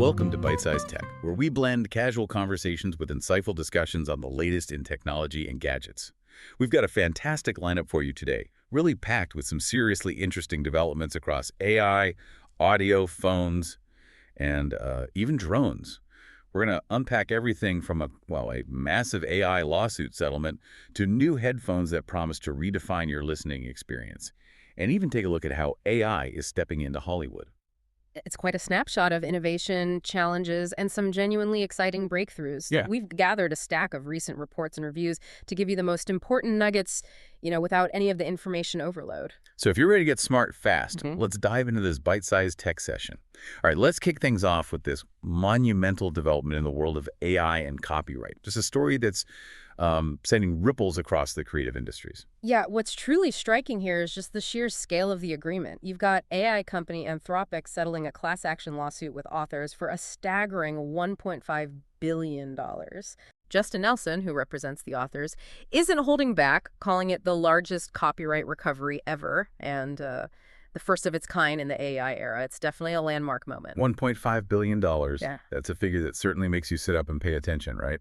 Welcome to Byte-Sized Tech, where we blend casual conversations with insightful discussions on the latest in technology and gadgets. We've got a fantastic lineup for you today, really packed with some seriously interesting developments across AI, audio, phones, and even drones. We're going to unpack everything from a massive AI lawsuit settlement to new headphones that promise to redefine your listening experience, and even take a look at how AI is stepping into Hollywood. It's quite a snapshot of innovation, challenges, and some genuinely exciting breakthroughs. Yeah. We've gathered a stack of recent reports and reviews to give you the most important nuggets, without any of the information overload. So if you're ready to get smart fast, let's dive into this bite-sized tech session. All right, let's kick things off with this monumental development in the world of AI and copyright. Just a story that's sending ripples across the creative industries. Yeah, what's truly striking here is just the sheer scale of the agreement. You've got AI company Anthropic settling a class action lawsuit with authors for a staggering $1.5 billion. Justin Nelson, who represents the authors, isn't holding back, calling it the largest copyright recovery ever and the first of its kind in the AI era. It's definitely a landmark moment. $1.5 billion. Yeah. That's a figure that certainly makes you sit up and pay attention, right?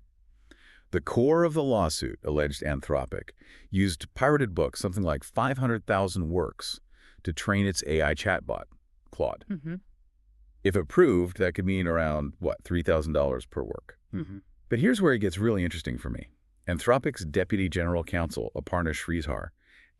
The core of the lawsuit, alleged Anthropic, used pirated books, something like 500,000 works, to train its AI chatbot, Claude. If approved, that could mean around, $3,000 per work. But here's where it gets really interesting for me. Anthropic's Deputy General Counsel, Aparna Sridhar,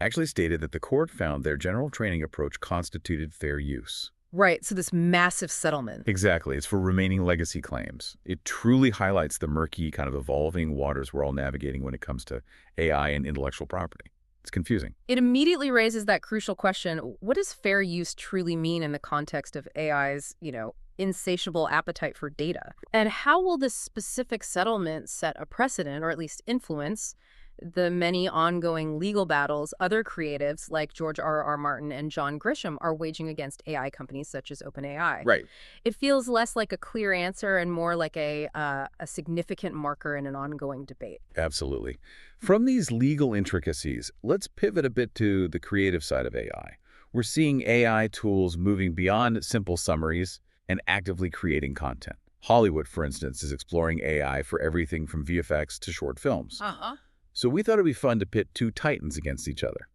actually stated that the court found their general training approach constituted fair use. Right, so this massive settlement. Exactly. It's for remaining legacy claims. It truly highlights the murky, kind of evolving waters we're all navigating when it comes to AI and intellectual property. It's confusing. It immediately raises that crucial question, what does fair use truly mean in the context of AI's, insatiable appetite for data? And how will this specific settlement set a precedent, or at least influence, the many ongoing legal battles other creatives like George R.R. Martin and John Grisham are waging against AI companies such as OpenAI? Right. It feels less like a clear answer and more like a significant marker in an ongoing debate. Absolutely. From these legal intricacies, let's pivot a bit to the creative side of AI. We're seeing AI tools moving beyond simple summaries and actively creating content. Hollywood, for instance, is exploring AI for everything from VFX to short films. So we thought it'd be fun to pit two titans against each other.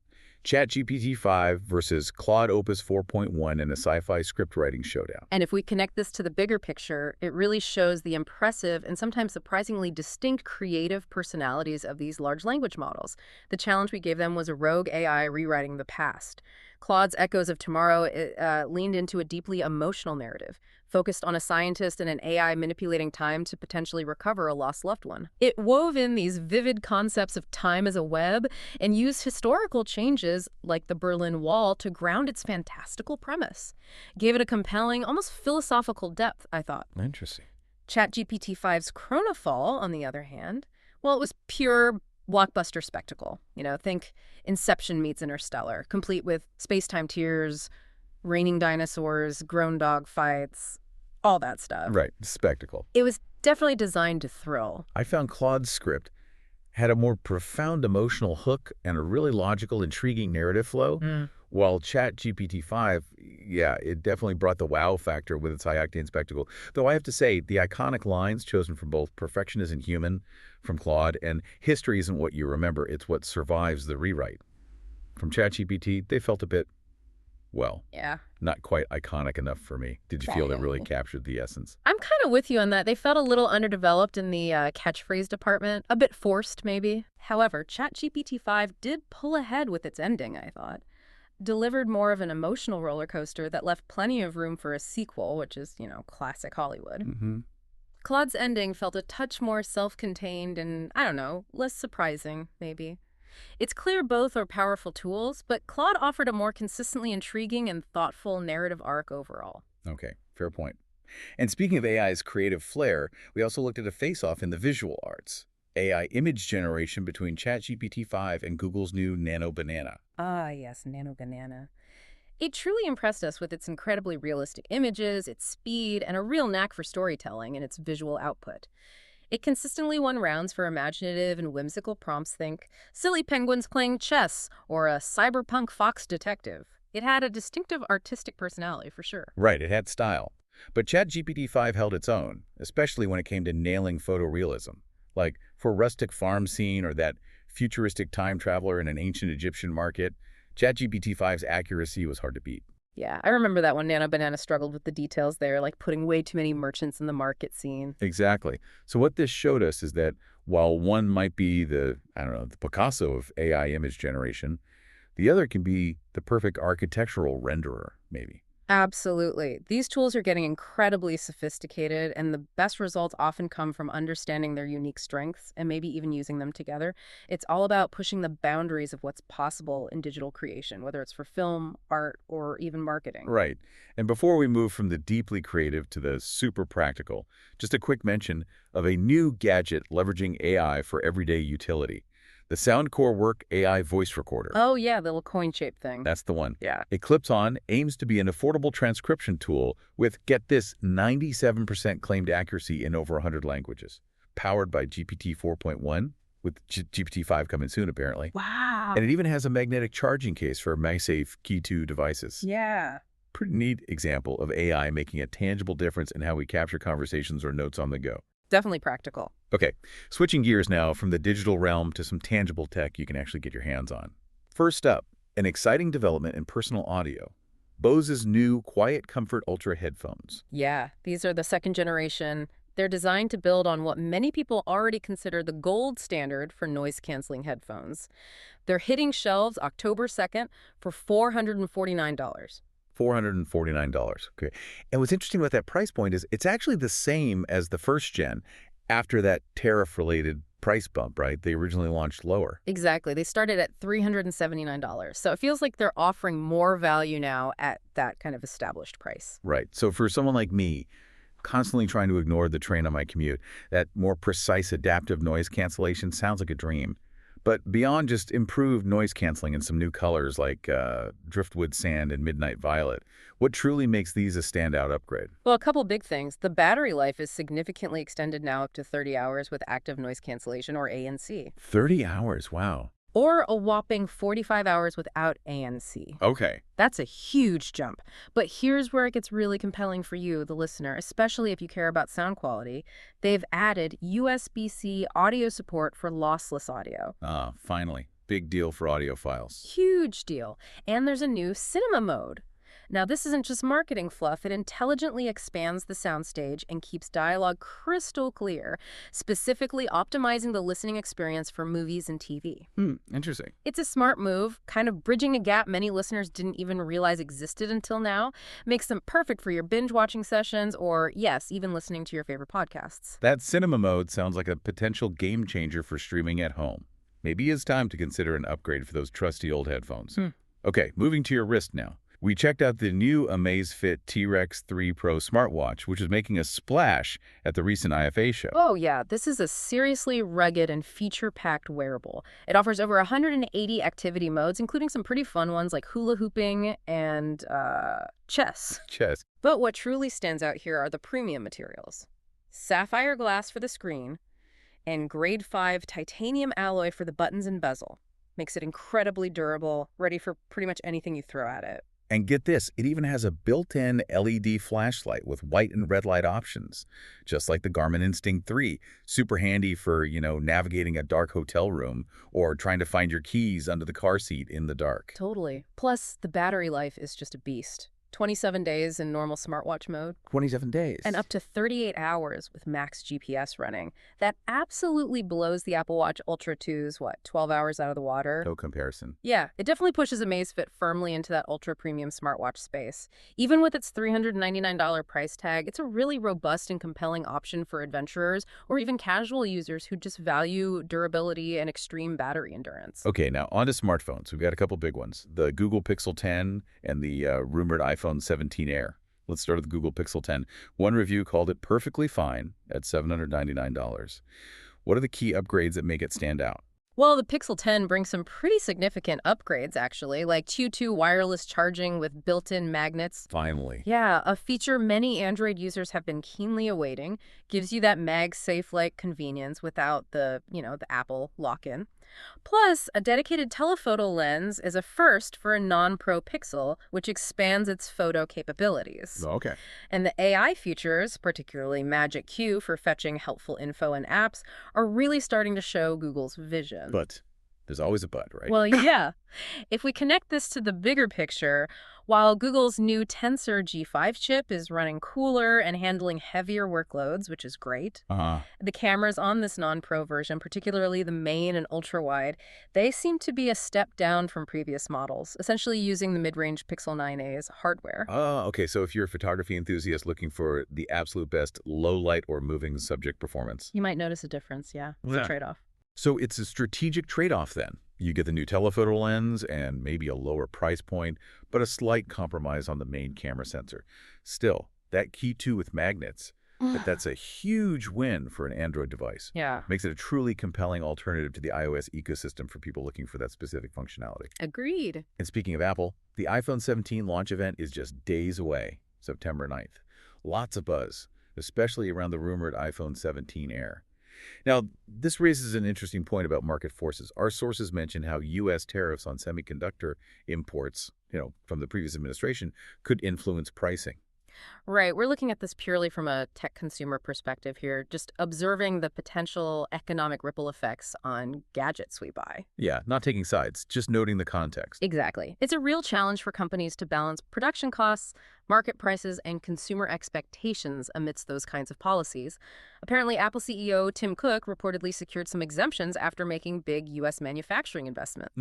ChatGPT-5 versus Claude Opus 4.1 in a sci-fi script writing showdown. And if we connect this to the bigger picture, it really shows the impressive and sometimes surprisingly distinct creative personalities of these large language models. The challenge we gave them was a rogue AI rewriting the past. Claude's Echoes of Tomorrow leaned into a deeply emotional narrative, focused on a scientist and an AI manipulating time to potentially recover a lost loved one. It wove in these vivid concepts of time as a web and used historical changes like the Berlin Wall to ground its fantastical premise. Gave it a compelling, almost philosophical depth, I thought. Interesting. ChatGPT-5's Chronofall, on the other hand, well, it was pure blockbuster spectacle. Think Inception meets Interstellar, complete with space-time tears, raining dinosaurs, grown dog fights, all that stuff. Right, spectacle. It was definitely designed to thrill. I found Claude's script had a more profound emotional hook and a really logical, intriguing narrative flow, while ChatGPT-5, it definitely brought the wow factor with its high-octane spectacle. Though I have to say, the iconic lines chosen from both Perfection Isn't Human from Claude and History Isn't What You Remember, It's What Survives the Rewrite from ChatGPT, they felt a bit, not quite iconic enough for me. Did you feel that really captured the essence? I'm kind of with you on that. They felt a little underdeveloped in the catchphrase department, a bit forced maybe. However, ChatGPT-5 did pull ahead with its ending, I thought. Delivered more of an emotional roller coaster that left plenty of room for a sequel, which is, classic Hollywood. Claude's ending felt a touch more self-contained and, less surprising, maybe. It's clear both are powerful tools, but Claude offered a more consistently intriguing and thoughtful narrative arc overall. Okay, fair point. And speaking of AI's creative flair, we also looked at a face-off in the visual arts. AI image generation between ChatGPT-5 and Google's new Nano Banana. Ah, yes, Nano Banana. It truly impressed us with its incredibly realistic images, its speed, and a real knack for storytelling in its visual output. It consistently won rounds for imaginative and whimsical prompts, think silly penguins playing chess or a cyberpunk fox detective. It had a distinctive artistic personality, for sure. Right, it had style. But ChatGPT-5 held its own, especially when it came to nailing photorealism. Like for a rustic farm scene or that futuristic time traveler in an ancient Egyptian market, ChatGPT-5's accuracy was hard to beat. Yeah, I remember that when Nana Banana struggled with the details there, like putting way too many merchants in the market scene. Exactly. So what this showed us is that while one might be the Picasso of AI image generation, the other can be the perfect architectural renderer, maybe. Absolutely. These tools are getting incredibly sophisticated, and the best results often come from understanding their unique strengths and maybe even using them together. It's all about pushing the boundaries of what's possible in digital creation, whether it's for film, art, or even marketing. Right. And before we move from the deeply creative to the super practical, just a quick mention of a new gadget leveraging AI for everyday utility. The Soundcore Work AI voice recorder. Oh, yeah, the little coin-shaped thing. That's the one. Yeah. It clips on, aims to be an affordable transcription tool with, get this, 97% claimed accuracy in over 100 languages. Powered by GPT 4.1, with GPT-5 coming soon, apparently. Wow. And it even has a magnetic charging case for MagSafe Key 2 devices. Yeah. Pretty neat example of AI making a tangible difference in how we capture conversations or notes on the go. Definitely practical. Okay, switching gears now from the digital realm to some tangible tech you can actually get your hands on. First up, an exciting development in personal audio. Bose's new Quiet Comfort Ultra headphones. Yeah, these are the second generation. They're designed to build on what many people already consider the gold standard for noise-canceling headphones. They're hitting shelves October 2nd for $449. $449. Okay. And what's interesting about that price point is it's actually the same as the first gen after that tariff-related price bump, right? They originally launched lower. Exactly. They started at $379. So it feels like they're offering more value now at that kind of established price. Right. So for someone like me, constantly trying to ignore the train on my commute, that more precise adaptive noise cancellation sounds like a dream. But beyond just improved noise canceling and some new colors like driftwood sand and midnight violet, what truly makes these a standout upgrade? Well, a couple big things. The battery life is significantly extended now up to 30 hours with active noise cancellation, or ANC. 30 hours, wow. Or a whopping 45 hours without ANC. Okay. That's a huge jump. But here's where it gets really compelling for you, the listener, especially if you care about sound quality. They've added USB-C audio support for lossless audio. Ah, finally. Big deal for audiophiles. Huge deal. And there's a new cinema mode. Now, this isn't just marketing fluff. It intelligently expands the soundstage and keeps dialogue crystal clear, specifically optimizing the listening experience for movies and TV. Interesting. It's a smart move, kind of bridging a gap many listeners didn't even realize existed until now. Makes them perfect for your binge-watching sessions or, yes, even listening to your favorite podcasts. That cinema mode sounds like a potential game changer for streaming at home. Maybe it's time to consider an upgrade for those trusty old headphones. Okay, moving to your wrist now. We checked out the new Amazfit T-Rex 3 Pro smartwatch, which is making a splash at the recent IFA show. Oh, yeah. This is a seriously rugged and feature-packed wearable. It offers over 180 activity modes, including some pretty fun ones like hula hooping and chess. Chess. But what truly stands out here are the premium materials. Sapphire glass for the screen and grade 5 titanium alloy for the buttons and bezel. Makes it incredibly durable, ready for pretty much anything you throw at it. And get this, it even has a built-in LED flashlight with white and red light options, just like the Garmin Instinct 3. Super handy for, navigating a dark hotel room or trying to find your keys under the car seat in the dark. Totally. Plus, the battery life is just a beast. 27 days in normal smartwatch mode. 27 days. And up to 38 hours with max GPS running. That absolutely blows the Apple Watch Ultra 2's, 12 hours out of the water? No comparison. Yeah, it definitely pushes Amazfit firmly into that ultra-premium smartwatch space. Even with its $399 price tag, it's a really robust and compelling option for adventurers or even casual users who just value durability and extreme battery endurance. Okay, now on to smartphones. We've got a couple big ones. The Google Pixel 10 and the rumored iPhone 17 Air. Let's start with the Google Pixel 10. One review called it perfectly fine at $799. What are the key upgrades that make it stand out? Well, the Pixel 10 brings some pretty significant upgrades, actually, like Q2 wireless charging with built-in magnets. Finally. Yeah, a feature many Android users have been keenly awaiting. Gives you that MagSafe-like convenience without the Apple lock-in. Plus, a dedicated telephoto lens is a first for a non-pro Pixel, which expands its photo capabilities. Okay. And the AI features, particularly Magic Q for fetching helpful info in apps, are really starting to show Google's vision. But there's always a but, right? Well, yeah. If we connect this to the bigger picture, while Google's new Tensor G5 chip is running cooler and handling heavier workloads, which is great, Uh-huh. the cameras on this non-pro version, particularly the main and ultra-wide, they seem to be a step down from previous models, essentially using the mid-range Pixel 9a's hardware. Oh, okay. So if you're a photography enthusiast looking for the absolute best low light or moving subject performance. You might notice a difference, yeah. It's a trade-off. So it's a strategic trade-off then. You get the new telephoto lens and maybe a lower price point, but a slight compromise on the main camera sensor. Still, that Key 2 with magnets, that's a huge win for an Android device. Yeah. Makes it a truly compelling alternative to the iOS ecosystem for people looking for that specific functionality. Agreed. And speaking of Apple, the iPhone 17 launch event is just days away, September 9th. Lots of buzz, especially around the rumored iPhone 17 Air. Now, this raises an interesting point about market forces. Our sources mention how U.S. tariffs on semiconductor imports, from the previous administration, could influence pricing. Right. We're looking at this purely from a tech consumer perspective here, just observing the potential economic ripple effects on gadgets we buy. Yeah, not taking sides, just noting the context. Exactly. It's a real challenge for companies to balance production costs, market prices, and consumer expectations amidst those kinds of policies. Apparently, Apple CEO Tim Cook reportedly secured some exemptions after making big U.S. manufacturing investment.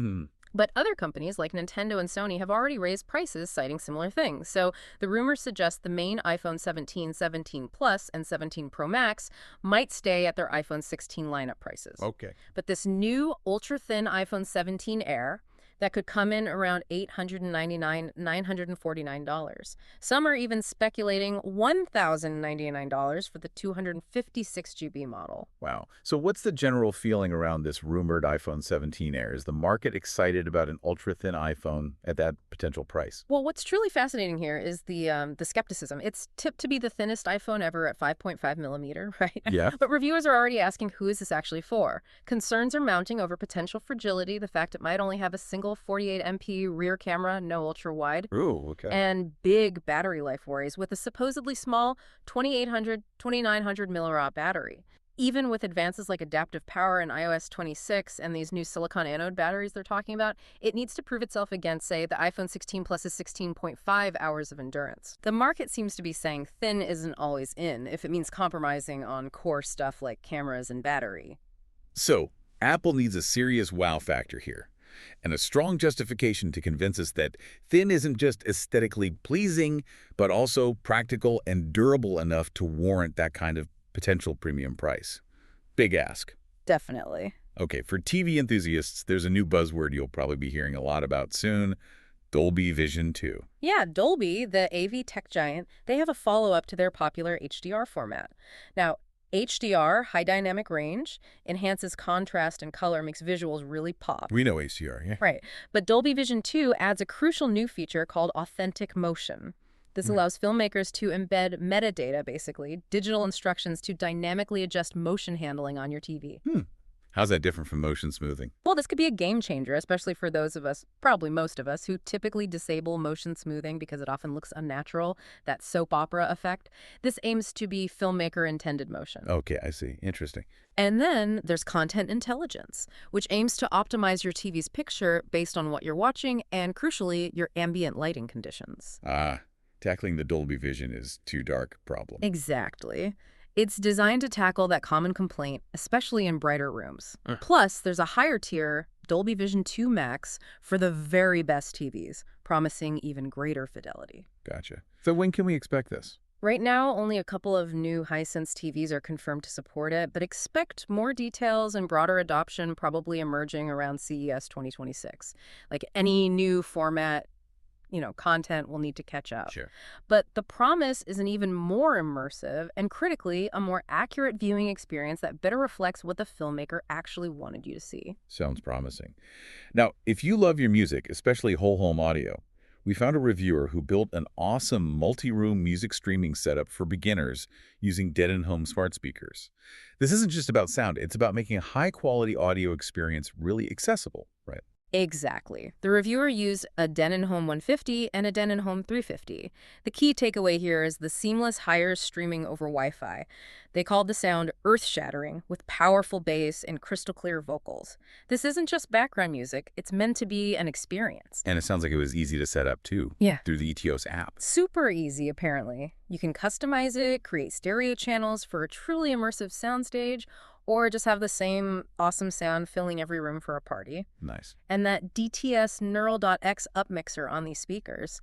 But other companies like Nintendo and Sony have already raised prices, citing similar things. So the rumors suggest the main iPhone 17, 17 Plus, and 17 Pro Max might stay at their iPhone 16 lineup prices. Okay. But this new ultra-thin iPhone 17 Air that could come in around $899, $949. Some are even speculating $1,099 for the 256 GB model. Wow. So what's the general feeling around this rumored iPhone 17 Air? Is the market excited about an ultra-thin iPhone at that potential price? Well, what's truly fascinating here is the skepticism. It's tipped to be the thinnest iPhone ever at 5.5 millimeter, right? Yeah. But reviewers are already asking, who is this actually for? Concerns are mounting over potential fragility, the fact it might only have a single 48MP rear camera, no ultra-wide, Ooh, okay. and big battery life worries with a supposedly small 2800, 2900 milliamp battery. Even with advances like adaptive power in iOS 26 and these new silicon anode batteries they're talking about, it needs to prove itself against, say, the iPhone 16 Plus's 16.5 hours of endurance. The market seems to be saying thin isn't always in, if it means compromising on core stuff like cameras and battery. So, Apple needs a serious wow factor here, and a strong justification to convince us that thin isn't just aesthetically pleasing, but also practical and durable enough to warrant that kind of potential premium price. Big ask. Definitely. Okay, for TV enthusiasts, there's a new buzzword you'll probably be hearing a lot about soon, Dolby Vision 2. Yeah, Dolby, the AV tech giant, they have a follow-up to their popular HDR format. Now, HDR, high dynamic range, enhances contrast and color, makes visuals really pop. We know HDR, yeah. Right. But Dolby Vision 2 adds a crucial new feature called authentic motion. This allows filmmakers to embed metadata, basically, digital instructions to dynamically adjust motion handling on your TV. How's that different from motion smoothing? Well, this could be a game changer, especially for those of us, probably most of us, who typically disable motion smoothing because it often looks unnatural, that soap opera effect. This aims to be filmmaker-intended motion. Okay, I see. Interesting. And then there's content intelligence, which aims to optimize your TV's picture based on what you're watching and, crucially, your ambient lighting conditions. Tackling the Dolby Vision is too dark problem. Exactly. It's designed to tackle that common complaint, especially in brighter rooms. Plus, there's a higher tier, Dolby Vision 2 Max, for the very best TVs, promising even greater fidelity. Gotcha. So when can we expect this? Right now, only a couple of new Hisense TVs are confirmed to support it, but expect more details and broader adoption probably emerging around CES 2026. Like any new format, content will need to catch up. Sure. But the promise is an even more immersive and, critically, a more accurate viewing experience that better reflects what the filmmaker actually wanted you to see. Sounds promising. Now, if you love your music, especially whole home audio, we found a reviewer who built an awesome multi-room music streaming setup for beginners using dead-in-home smart speakers. This isn't just about sound, it's about making a high-quality audio experience really accessible, right? Exactly. The reviewer used a Denon-Home 150 and a Denon-Home 350. The key takeaway here is the seamless higher streaming over Wi-Fi. They called the sound earth-shattering, with powerful bass and crystal-clear vocals. This isn't just background music, it's meant to be an experience. And it sounds like it was easy to set up, too, Yeah. through the ETOS app. Super easy, apparently. You can customize it, create stereo channels for a truly immersive soundstage, or just have the same awesome sound filling every room for a party. Nice. And that DTS Neural.X upmixer on these speakers.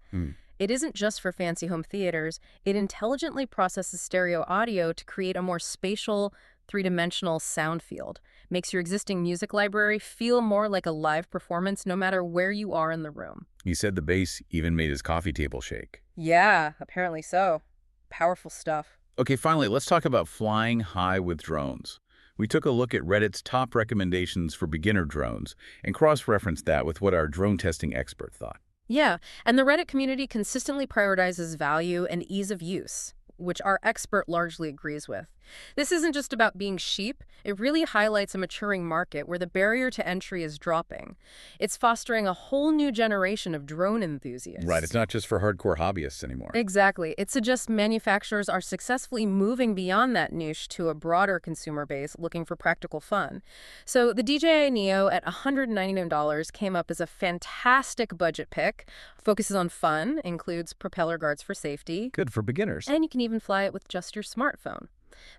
It isn't just for fancy home theaters. It intelligently processes stereo audio to create a more spatial, three-dimensional sound field. Makes your existing music library feel more like a live performance no matter where you are in the room. He said the bass even made his coffee table shake. Yeah, apparently so. Powerful stuff. Okay, finally, let's talk about flying high with drones. We took a look at Reddit's top recommendations for beginner drones and cross-referenced that with what our drone testing expert thought. Yeah, and the Reddit community consistently prioritizes value and ease of use, which our expert largely agrees with. This isn't just about being cheap. It really highlights a maturing market where the barrier to entry is dropping. It's fostering a whole new generation of drone enthusiasts. Right, it's not just for hardcore hobbyists anymore. Exactly. It suggests manufacturers are successfully moving beyond that niche to a broader consumer base looking for practical fun. So the DJI Neo at $199 came up as a fantastic budget pick. Focuses on fun, includes propeller guards for safety. Good for beginners. And you can even fly it with just your smartphone.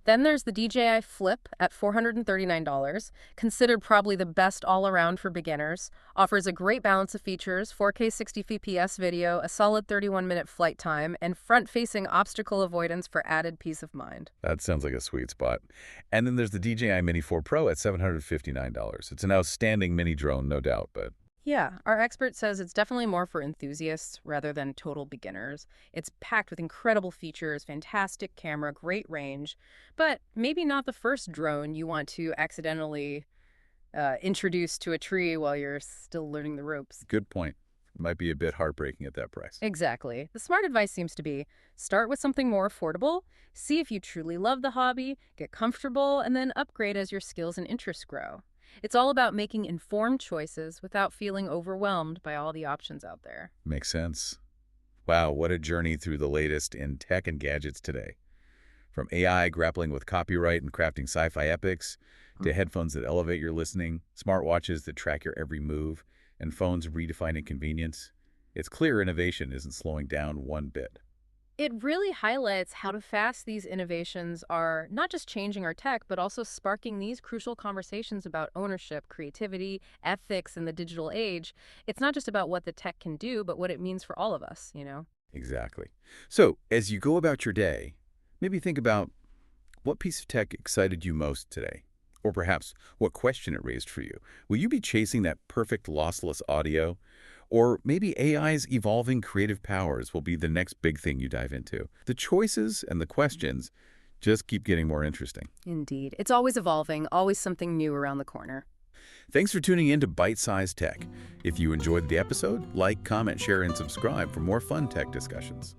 Then there's the DJI Flip at $439, considered probably the best all-around for beginners, offers a great balance of features, 4K 60 FPS video, a solid 31-minute flight time, and front-facing obstacle avoidance for added peace of mind. That sounds like a sweet spot. And then there's the DJI Mini 4 Pro at $759. It's an outstanding mini drone, no doubt, but Yeah, our expert says it's definitely more for enthusiasts rather than total beginners. It's packed with incredible features, fantastic camera, great range, but maybe not the first drone you want to accidentally introduce to a tree while you're still learning the ropes. good point. It might be a bit heartbreaking at that price. Exactly. The smart advice seems to be start with something more affordable, see if you truly love the hobby, get comfortable, and then upgrade as your skills and interests grow. It's all about making informed choices without feeling overwhelmed by all the options out there. Makes sense. Wow, what a journey through the latest in tech and gadgets today. From AI grappling with copyright and crafting sci-fi epics, to headphones that elevate your listening, smartwatches that track your every move, and phones redefining convenience, it's clear innovation isn't slowing down one bit. It really highlights how fast these innovations are not just changing our tech, but also sparking these crucial conversations about ownership, creativity, ethics in the digital age. It's not just about what the tech can do, but what it means for all of us, Exactly. So, as you go about your day, maybe think about what piece of tech excited you most today? Or perhaps what question it raised for you. Will you be chasing that perfect lossless audio? Or maybe AI's evolving creative powers will be the next big thing you dive into. The choices and the questions just keep getting more interesting. Indeed. It's always evolving, always something new around the corner. Thanks for tuning in to Byte-Sized Tech. If you enjoyed the episode, like, comment, share, and subscribe for more fun tech discussions.